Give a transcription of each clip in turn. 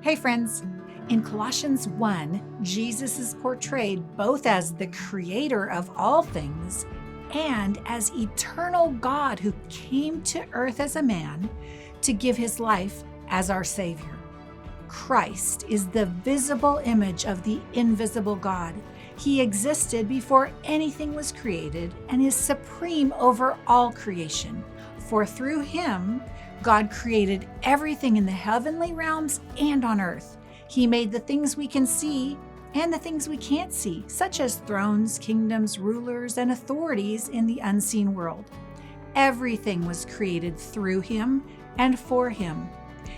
Hey friends, in Colossians 1, Jesus is portrayed both as the creator of all things and as eternal God who came to earth as a man to give his life as our Savior. Christ is the visible image of the invisible God. He existed before anything was created and is supreme over all creation. For through him, God created everything in the heavenly realms and on earth. He made the things we can see and the things we can't see, such as thrones, kingdoms, rulers, and authorities in the unseen world. Everything was created through him and for him.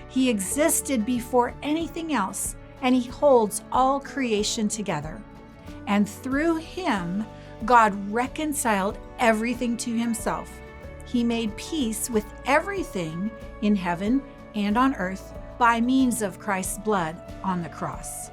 He existed before anything else, and he holds all creation together. And through him, God reconciled everything to himself. He made peace with everything in heaven and on earth by means of Christ's blood on the cross.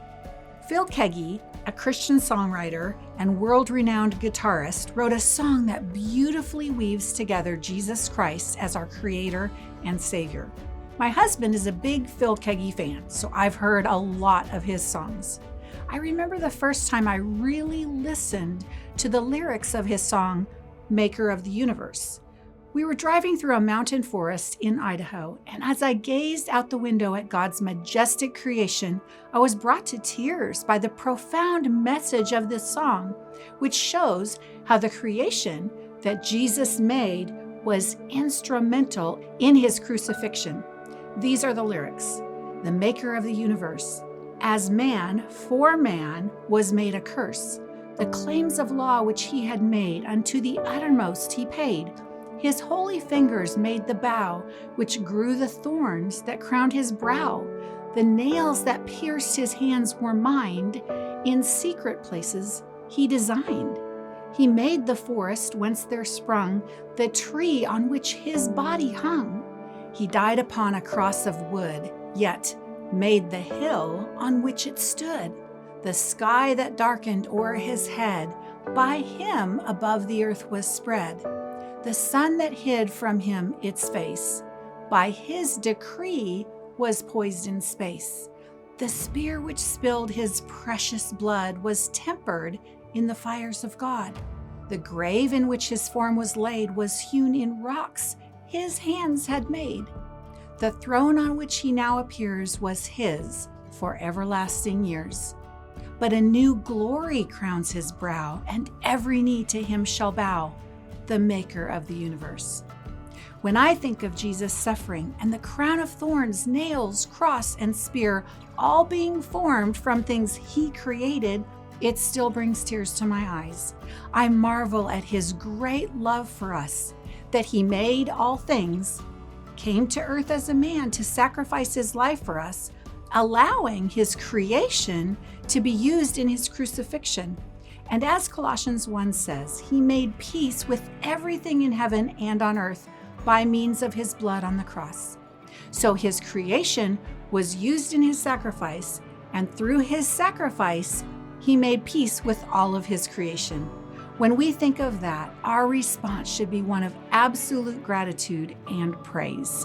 Keaggy, a Christian songwriter and world-renowned guitarist, wrote a song that beautifully weaves together Jesus Christ as our Creator and Savior. My husband is a big Keaggy fan, so I've heard a lot of his songs. I remember the first time I really listened to the lyrics of his song, Maker of the Universe. We were driving through a mountain forest in Idaho, and as I gazed out the window at God's majestic creation, I was brought to tears by the profound message of this song, which shows how the creation that Jesus made was instrumental in his crucifixion. These are the lyrics. The Maker of the universe, as man, for man, was made a curse. The claims of law which he had made unto the uttermost he paid. His holy fingers made the bough, which grew the thorns that crowned his brow. The nails that pierced his hands were mined. In secret places he designed. He made the forest whence there sprung the tree on which his body hung. He died upon a cross of wood, yet made the hill on which it stood. The sky that darkened o'er his head, by him above the earth was spread. The sun that hid from him its face, by his decree was poised in space. The spear which spilled his precious blood was tempered in the fires of God. The grave in which his form was laid was hewn in rocks his hands had made. The throne on which he now appears was his for everlasting years. But a new glory crowns his brow, and every knee to him shall bow, the Maker of the universe. When I think of Jesus' suffering and the crown of thorns, nails, cross, and spear, all being formed from things he created, it still brings tears to my eyes. I marvel at his great love for us, that he made all things, came to earth as a man to sacrifice his life for us, allowing his creation to be used in his crucifixion. And as Colossians 1 says, he made peace with everything in heaven and on earth by means of his blood on the cross. So his creation was used in his sacrifice, and through his sacrifice, he made peace with all of his creation. When we think of that, our response should be one of absolute gratitude and praise.